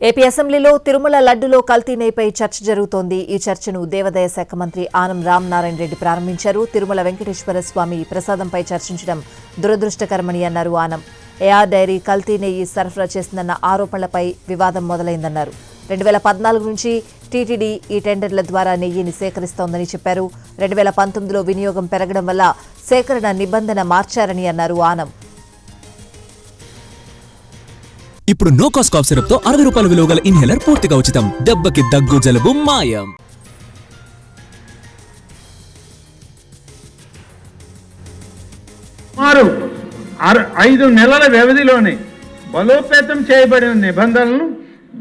AP అసెంబ్లీలో తిరుమల లడ్డులో కల్తీ నెయ్యిపై చర్చ జరుగుతోంది. ఈ చర్చను దేవాదాయ శాఖ మంత్రి ఆనం రామనారాయణ రెడ్డి ప్రారంభించారు. తిరుమల వెంకటేశ్వర స్వామి ప్రసాదంపై చర్చించడం దురదృష్టకరమని అన్నారు ఆనం. ఏఆర్ డైరీ కల్తీ నెయ్యి సరఫరా చేసిందన్న ఆరోపణలపై వివాదం మొదలైందన్నారు. 2014 నుంచి టీటీడీ ఈ టెండర్ల ద్వారా నెయ్యిని సేకరిస్తోందని చెప్పారు. 2019లో వినియోగం పెరగడం వల్ల సేకరణ నిబంధన మార్చారని అన్నారు ఆనం. ఇప్పుడు నో కాస్ట్ కాఫ్ సిరప్ తో 60 రూపాయల విలువ గల ఇన్హేలర్ పూర్తిగా ఉచితం. దెబ్బకి దగ్గు జలుబు మాయం. సుమారు 5 నెలల వ్యవధిలోనే బలోపేతం చేయబడిన నిబంధనలను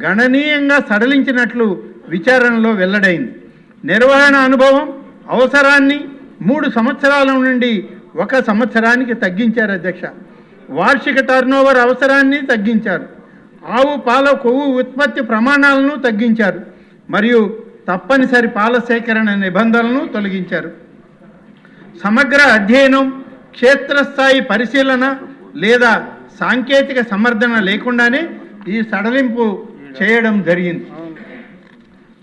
గణనీయంగా సడలించినట్లు విచారణలో వెల్లడైంది. నిర్వహణ అనుభవం అవసరాన్ని 3 సంవత్సరాల నుండి 1 సంవత్సరానికి తగ్గించారు అధ్యక్ష. వార్షిక టర్నోవర్ అవసరాన్ని తగ్గించారు. ఆవు పాల కొవ్వు ఉత్పత్తి ప్రమాణాలను తగ్గించారు మరియు తప్పనిసరి పాల సేకరణ నిబంధనలను తొలగించారు. సమగ్ర అధ్యయనం, క్షేత్రస్థాయి పరిశీలన లేదా సాంకేతిక సమర్థన లేకుండానే ఈ సడలింపు చేయడం జరిగింది.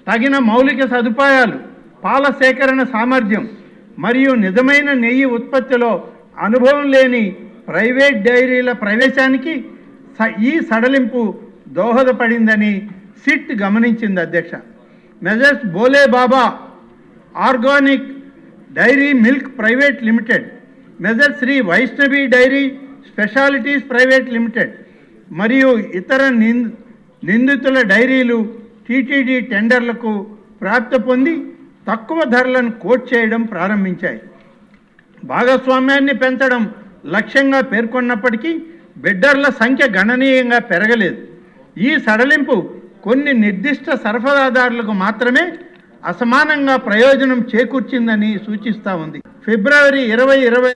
తగిన మౌలిక సదుపాయాలు, పాల సేకరణ సామర్థ్యం మరియు నిజమైన నెయ్యి ఉత్పత్తిలో అనుభవం లేని ప్రైవేట్ డైరీల ప్రవేశానికి ఈ సడలింపు దోహదపడిందని సిట్ గమనించింది అధ్యక్ష. Messrs Bhole Baba organic dairy milk private limited, messrs Shri Vaishnavi dairy specialities private limited మరియు ఇతర నిందితుల డైరీలు టీటీడీ టెండర్లకు ప్రాప్తి పొంది తక్కువ ధరలను కోట్ చేయడం ప్రారంభించాయి. భాగస్వామ్యాన్ని పెంచడం లక్ష్యంగా పేర్కొన్నప్పటికీ బిడ్డర్ల సంఖ్య గణనీయంగా పెరగలేదు. ఈ సడలింపు కొన్ని నిర్దిష్ట సరఫరాదారులకు మాత్రమే అసమానంగా ప్రయోజనం చేకూర్చిందని సూచిస్తూ ఉంది. ఫిబ్రవరి 2020